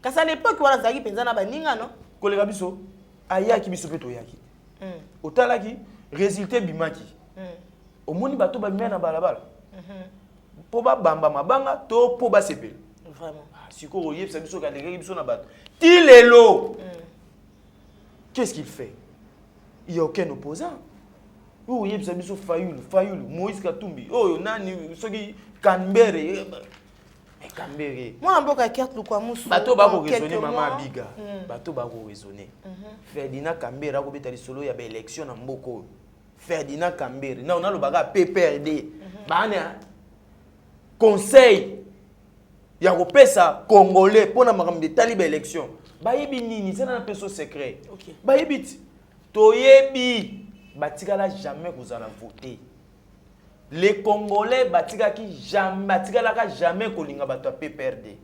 Kasa l'époque wana zaki penza na baninga non? Kolega biso ayaki biso peto yaki. Otalaki résultat bimaki. Omoni bato ba mena balabala. Po ba bamba mabanga to po ba sepel. Vraiment. Siko oyeb sa biso ka ndenge biso na bato. Ti lelo. Qu'est-ce qu'il fait? Il n'y a aucun opposant. Oh, il y a biso Fayoulou, Moïse Katumbi. Oh, nani soki Kambere. Kambere. Moi en boka carte lu kwa musu. Bato ba ko raisonner maman Biga. Bato ba ko raisonner. Ferdinand Kambere a ko betali solo ya ba élection na mboko. Ferdinand Kambere. Na on a le baga PPRD. Bana conseil ya ko pesa congolais pour na makambo de taliba élection. Ba yebi nini, c'est na peso secret. OK. Ba yebi toyebi batikala jamais kozala voter. Les Congolais batikalaka jamais kolinga bato PPRD.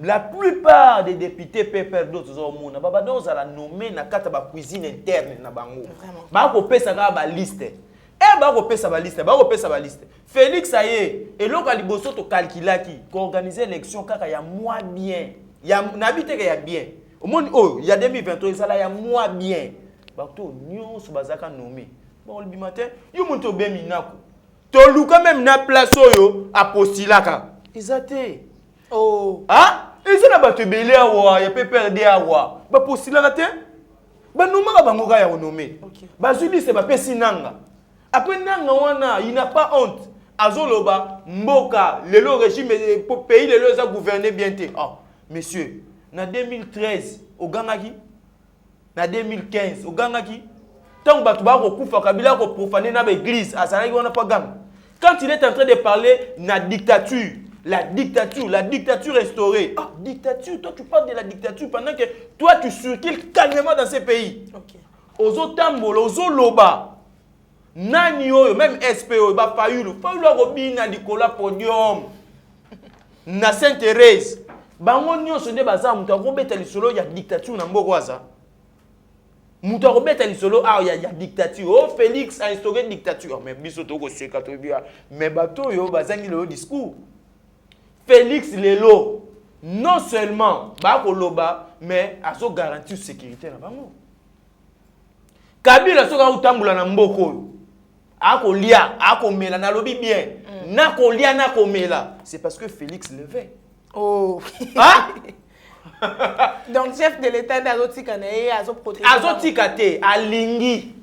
La plupart des députés PPRD au monde baba donc la nommer na kata ba cuisine interne na bango. Ba ko pesa ka ba liste. Ba ko pesa ba liste. Félix aye eloko liboso to calculaki ko organiser élection kaka ya mois bien. ya nabite ya bien au monde oh il y a 2023 ça là ya moi bien bato nyonso bazaka nommé bon le matin yo monto be minako to luka même na place oyo apostolaka ezate Oh. Ah, et ça n'a pas te belé à voir, il peut perdre à voir. Bah postulé à terre. Bah nous m'a bangoga ya renommé. Bah celui c'est pas pesinanga. Après nanga wana, il n'a pas honte. Azoloba mboka, le régime pays le a gouverné bien té. Ah, monsieur, na 2013 au gangaki, na 2015 au gangaki. Tant que tu vas kufa kabila ko profaner na église, azalaki wana pas gang. Quand il est en train de parler na dictature, la dictature instaurée. Ah, dictature, toi tu parles de la dictature pendant que toi tu circules calmement dans ces pays. Ok. Ozo tambolo, ozo loba. Nani oyo, même SPO, ba Fayulu a robina Nicolas podium. Na Sainte-Thérèse. Bango nyonso nde baza mutu akobeta lisolo ya dictature na mboko aza. Mutu akobeta lisolo ya dictature. Oh Félix a instauré une dictature. Mais biso toko seka to bia. Mais bato yo bazangi le discours. Félix Lelo, non seulement Bakoloba, mais a so garantir sécurité na bango. Kabila soka utambula na mboko. Ako lia, ako mela na lobi bien. Nako lia, nako mela. C'est parce que Félix levait. Oh. Ah? Donc chef de l'État d'azotika na ye azo protéger. Azotika te alingi.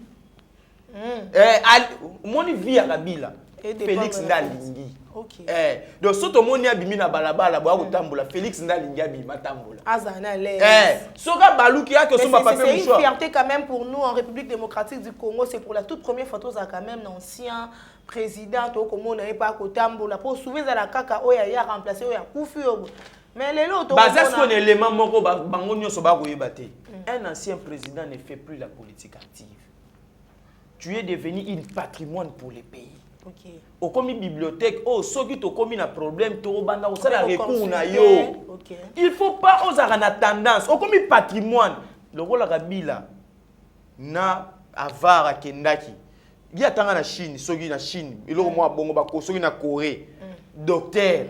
Moni via Kabila. Félix ndalingi. Ok. Donc soto moni abimi na balabala bo akotambola Félix ndalingi abima tambola. Azana l'aise. Soka baluki yake so papier c'est une fierté quand même pour nous en République démocratique du Congo, c'est pour la toute première fois ça quand même l'ancien président to komo na pas kotambola pour soulever la kaka oya ya remplacer oya kufi obo. Mais les autres basé sur l'élément moko bango nyonso ba koyeba te. Un ancien président ne fait plus la politique active. Tu es devenu un patrimoine pour les pays. Ok. Au commis bibliothèque, oh, ceux qui ont commis un problème, tu as la recours na yo. Il faut pas oser la tendance. Au commis patrimoine, le rôle de Kabila na avara kendaki. Il y a tant na Chine, ceux qui na Chine, il y a moi bongo bako, ceux qui na Corée, docteur.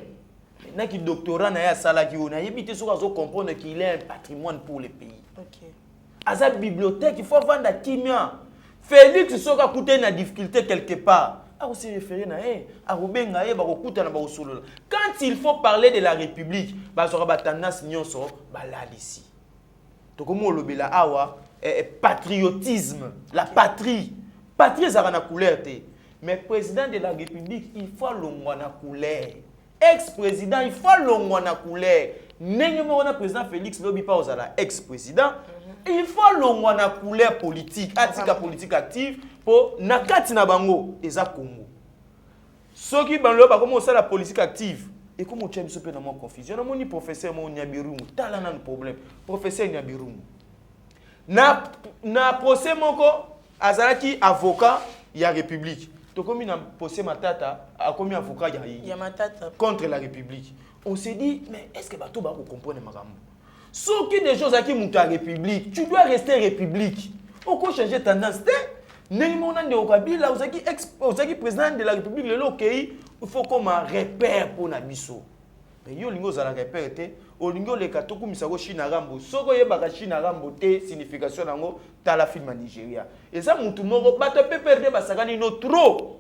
Na qui doctorat na ya sala ki ona yebite ceux qui comprendre qu'il est un patrimoine pour le pays. Ok. À sa bibliothèque, il faut vendre la kimia. Félix ceux qui a coûté une difficulté quelque part. Aussi référé na a rubenga ba kokuta na ba osolo. Quand il faut parler de la République, ba sera ba tendance nyonso ba là ici. To komo lobela awa patriotisme, la patrie. Patrie ça na couleur te. Mais président de la République, il faut longwa na couleur. Ex-président, il faut longwa na couleur. Nenge mo na président Félix lobi pa ozala ex-président. Il faut longwa na couleur politique, atika politique active pour nakati na bango eza Congo. Ceux qui banlo ba comment ça la politique active et comment tu as mis dans mon confusion. Na moni professeur mo Nyabirumu, tala na problème. Professeur Nyabirumu. Na procès moko azalaki avocat ya République. To komi na procès Matata a komi avocat ya Matata contre la République. On s'est dit mais est-ce que bato ba ko comprendre makambo? Ce qui des choses qui montent à la République, tu dois rester République. On peut changer tendance. Némona de Kabila, vous président de la République, il faut comme un repère pour Nabiso. Mais yo lingo za la repère te, o lingo le katoku misako China Rambo. Soko ye baka China Rambo te signification nango ta la film Nigeria. Et ça mutu moko bato pe perdre basakani no trop.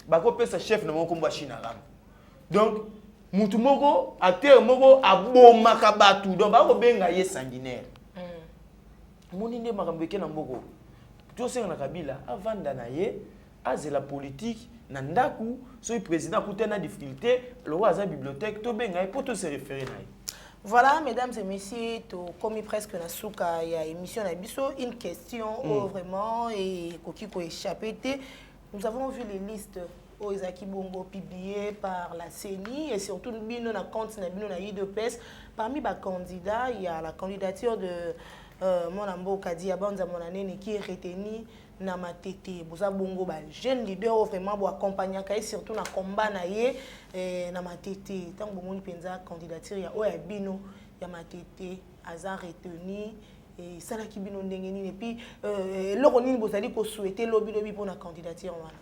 Bako pesa chef na moko mba China Rambo. Donc mutu moko acteur moko abomaka batu donc bako benga ye sanguinaire. Moni nde makambo ke na mboko. Tu sais na Kabila avanda na ye azela politique na ndaku so président kutena difficulté le roi za bibliothèque to benga e pour to se référer na ye. Voilà, mesdames et messieurs, comme presque na souka ya émission na biso, une question vraiment et kokiko échappé. Nous avons vu les listes aux Bongo publiées par la CENI et surtout nous na compte na bino na IDPS. Parmi les candidats, il y a la candidature de mon ambo Kadia Banza Monanene qui est retenu na matete. Boza bongo ba jeune leader vraiment bo accompagner kai surtout na combat na ye na matete. Tant bongo ni penza candidature ya oya bino ya matete aza retenu et ça la ki bino ndenge ni et puis loko nini bozali ko souhaiter lobby pour na candidature wana.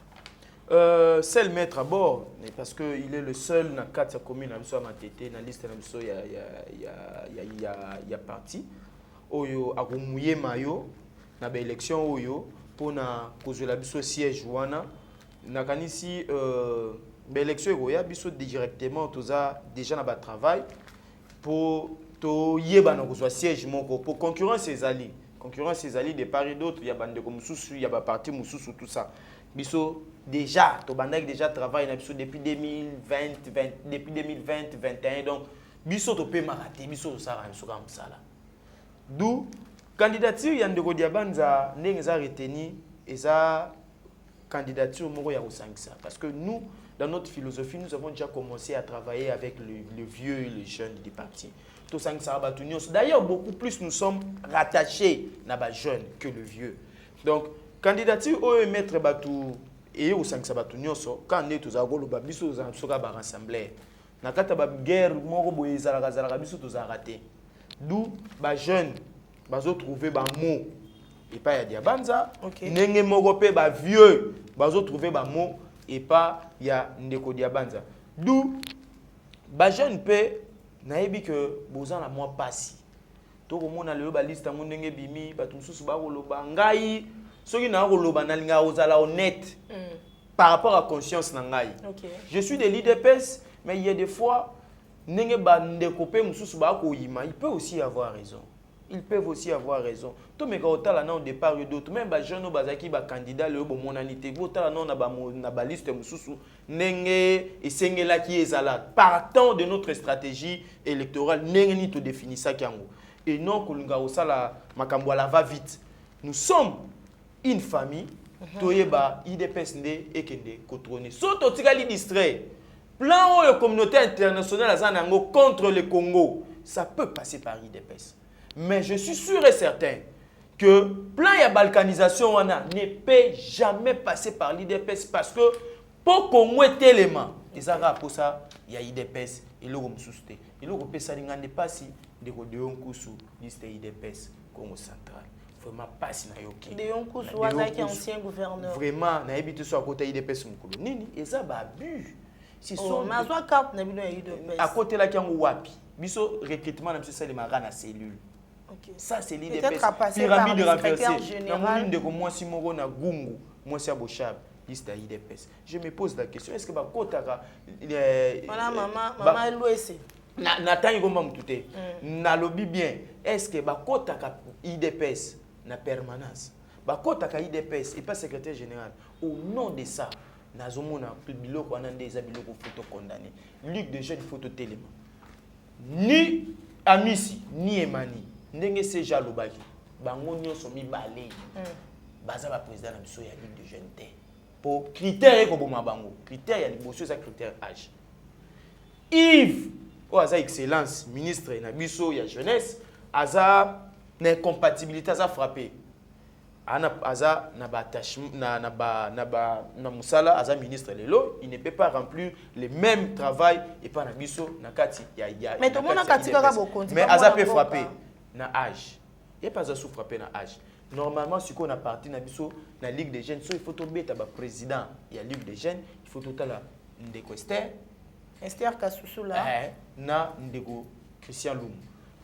Seul maître à bord, parce qu'il est le seul dans 4 communes à Matete, dans la liste il y a parti. Oyo a mouillé mayo na ba élection oyo pour na kozela biso siège wana na kanisi ba élection oyo biso directement toza déjà na ba travail pour to yeba na kozwa siège moko pour concurrence ezali de part et d'autre, il y a bande comme sous, il y a ba parti mususu tout ça. Biso déjà to bandak déjà travail na biso depuis 2020-21 donc biso to pe maraté biso ça ra biso comme ça là. D'où candidature Yandeko Diabanza n'est pas retenue et ça candidature moko ya osangisa parce que nous dans notre philosophie nous avons déjà commencé à travailler avec le vieux et les jeunes du parti. Tout ça d'ailleurs beaucoup plus nous sommes rattachés na ba jeunes que le vieux. Donc candidature au maître batu et au sangisa batu nyonso quand ne tous agolo ba biso za soka ba rassembler na kata ba guerre moko boye zalaka biso tous raté. D'où les jeunes bazo trouver ba mot et pas ya Diabanza nenge moko pe ba vieux bazo trouver ba mot et pas ya Ndeko Diabanza. D'où ba jeunes pe nayebi que bozan la moi passi to komona lelo ba liste mo ndenge bimi ba tumsusu ba koloba ngai soki na koloba na linga ozala honnête par rapport à conscience na ngai. Je suis de l'IDPS mais il y a des fois ils peuvent aussi avoir raison. Ils peuvent aussi avoir raison. Tout mais quand on a au départ d'autres, même les jeunes qui sont candidats, le bon monanité, on a liste partant de notre stratégie électorale, nous to définir ça et non que la va vite. Nous sommes une famille, toyeba IDPS et kende kotrone. Surtout tigali distrait. Plan de communauté internationale contre le Congo, ça peut passer par l'IDPS. Mais je suis sûr et certain que plan de balkanisation ne peut jamais passer par l'IDPS parce que pour Congo est élément, et ça pour ça, il y a l'IDPS et le Romsousté. Et le Romsousté, ça n'est pas si de Rodéon-Koussou, liste IDPS, Congo central. Vraiment pas si na yoki. Déon Koussou, qui est ancien gouverneur. Vraiment, na habité sur à côté IDPS Mukolo. Nini, et ça va abus. À côté là, il y a un wapi. Biso recrutement, c'est les marins à cellule. Ça, c'est l'IDPS. Pyramide de renversée. Moi, si moi, na Gungu, moi, c'est Abochab, liste à IDPS. Je me pose la question, est-ce que ma Kotara. Voilà, maman, l'OSC. Nathan Ygomba Moutoute. Na lobby bien. Est-ce que ma Kotara IDPS na permanence? Ma Kotara IDPS et pas secrétaire général. Au nom de ça, nazomona biloko wana ndeza biloko photo condamné Luc de jeune photo téléma ni Amisi ni Emani ndenge se jalobaki bango nyonso mibale baza ba président na biso ya Ligue de jeunes te pour critère ko boma bango critère ya liboso ça critère âge Yves aza excellence ministre na biso ya jeunesse aza na incompatibilité aza frappé Aza na musala aza ministre lelo il ne peut pas remplir le même travail et pas na biso na kati ya mais tout le monde a kati kaka boko mais aza peut frapper na âge et pas aza sous frapper na âge normalement si on a parti na biso na Ligue des jeunes so il faut tomber ta président il y a Ligue des jeunes il faut totala Ndeko Esther Kasusu là na Ndeko Christian Loum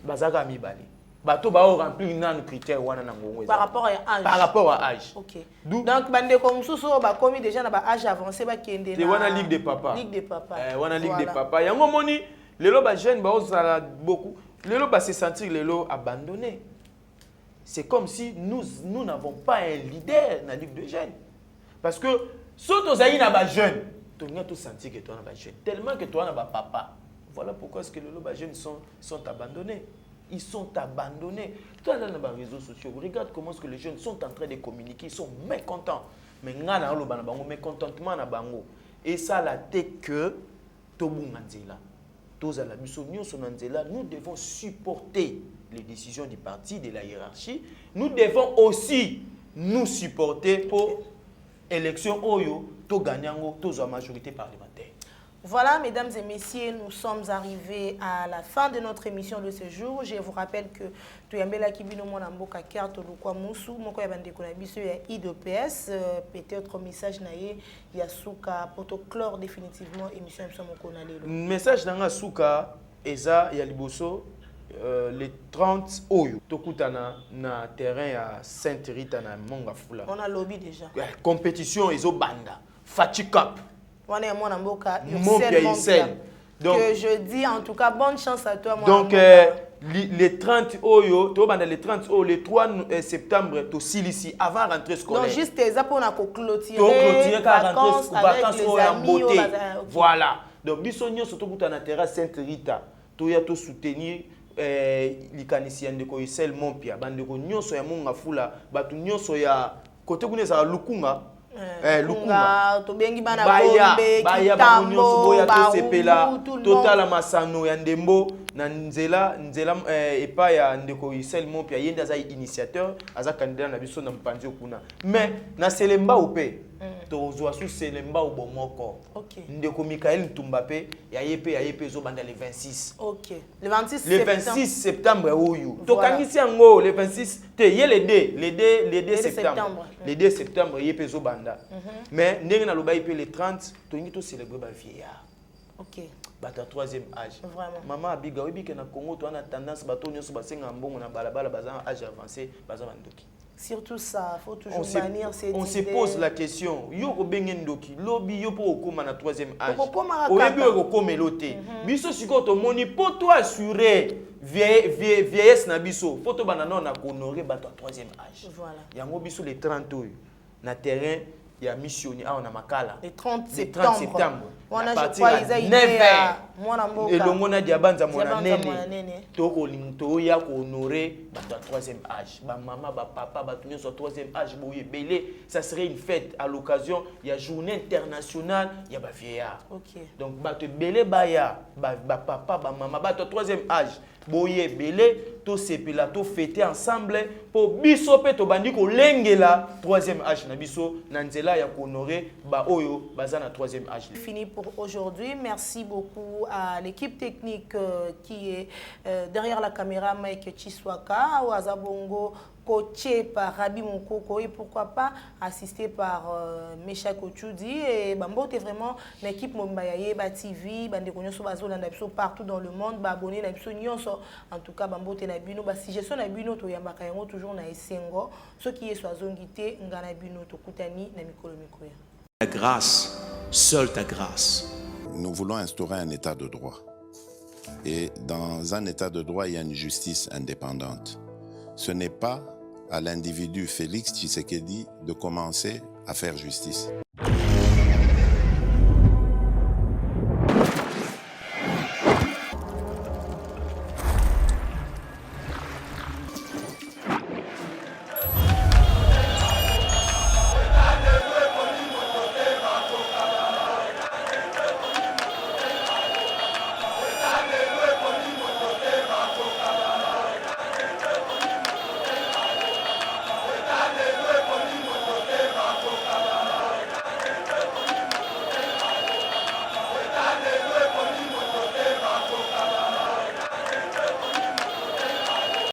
bazaka mibale bato ba remplir nan critère wana na ngongo par rapport à âge. Par rapport à âge. OK. Donc bande comme soso ba commis déjà na ba âge avancé ba kende na. C'est wana Ligue des papas. Ligue des papas. Wana Ligue des papas. Yango moni lelo ba jeune ba osala beaucoup. Lelo ba se sentir lelo abandonné. C'est comme si nous n'avons pas un leader na Ligue de jeunes. Parce que surtout zaï na ba jeune, tu n'as tout senti que toi na ba jeune tellement que toi na ba papa. Voilà pourquoi est-ce que lelo ba jeunes sont abandonnés. Ils sont abandonnés. Toi, dans les réseaux sociaux, regarde comment est-ce que les jeunes sont en train de communiquer. Ils sont mécontents. Mais il y a un mécontentement. Et ça, la tête que nous devons supporter les décisions du parti, de la hiérarchie. Nous devons aussi nous supporter pour l'élection Oyo, to gagnango, to la majorité parlementaire. Voilà, mesdames et messieurs, nous sommes arrivés à la fin de notre émission de ce jour. Je vous rappelle que Tuyambela Kibino Monamboka Carte Lukwa Moussou, Moko Yabande Konabiso et IDPS, peut-être message naïe, Yasuka, protoclore définitivement émission Moko Nalelo. Message dans Souka, Eza Yaliboso, les 30 Oyo, Tokutana, na terrain à Sainte-Rita, na Mongafula. On a lobby déjà. Compétition, Ezo Banda, Fati Cup. On est mon amboka, donc que je dis en tout cas bonne chance à toi. Donc les 30 Oyo, les 30 Oyo, le 3 septembre, tu ici avant la rentrée scolaire. Donc juste tes pour clôturer. Donc clôturer vacances avec les amis en beauté. Okay. Voilà. Donc bisogno surtout pour ta terrasse Sainte-Rita, tu as tout soutenir l'icanicien de Koisel Mompia, bande ko nyonso ya monga fula, batu nyonso ya côté kuneza Lukunga. Lukunga, tobengi bana bombe, kitambo, boya to sepela, total masano ya ndembo na nzela epa ya ndeko Isel Mompia yenda za initiateur, aza candidat na biso na mpanzi okuna. Mais na selemba upe, to zwa su selemba ubomoko. OK. Ndeko Michael Ntumbape ya yepe zo banda le 26. OK. Le 26 septembre. Le 26 septembre oyo. To kangisi yango le 26 te ye le 2 septembre. Le 2 septembre yepe zo banda. Mais ndenge na loba yepe le 30 to ngi to célébrer ba vieillard. OK. Bata 3e âge. Vraiment. Maman abiga obi ke na Congo to ana tendance bato nyoso basenga mbongo na balabala bazan âge avancé bazan ndoki. Surtout ça, il faut toujours bannir ces On se pose la question, yo ko bengen ndoki, lobi yo po okoma na 3e âge. Au yebi yo ko melote. Biso siko to moni po to assurer vieillesse na biso, faut to banana na honorer bato 3e âge. Voilà. Yango biso les 30 oyo na terrain ya missionné on a makala. Le 30 septembre. On a je crois ils a 9h. Mwana mboka. Et longona diabanza mona nene. Toko linto ya ko honorer bato 3e âge. Ba maman ba papa ba tunyo sur 3e âge boye belé, ça serait une fête à l'occasion il y a journée internationale, il y a ba vieillard. OK. Donc bato belé baya ba papa ba maman bato 3e âge. Boye belé to sepela to fêter ensemble pour biso pe to bandi ko lengela 3e âge na biso na nzela ya ko honorer ba oyo baza na 3e âge. Fini pour aujourd'hui. Merci beaucoup à l'équipe technique qui est derrière la caméra, Mike Chiswaka, ou Azabongo, coaché par Rabi Mokoko et pourquoi pas assisté par Mesha Kochoudi. Et Bambo, c'est vraiment l'équipe Mombayaye, TV, Bandekonyoso Bazo, Landabiso partout dans le monde, abonné Nabiso Nyonso. En tout cas, Bambo, Tenabino, si je suis Nabino, Toyambakayango, toujours na Essengo, ce qui est soit zongité, Nganabino, Tokutani, Namikolo Mikoya. Ta grâce, seule ta grâce. Nous voulons instaurer un état de droit. Et dans un état de droit, il y a une justice indépendante. Ce n'est pas à l'individu Félix Tshisekedi de commencer à faire justice.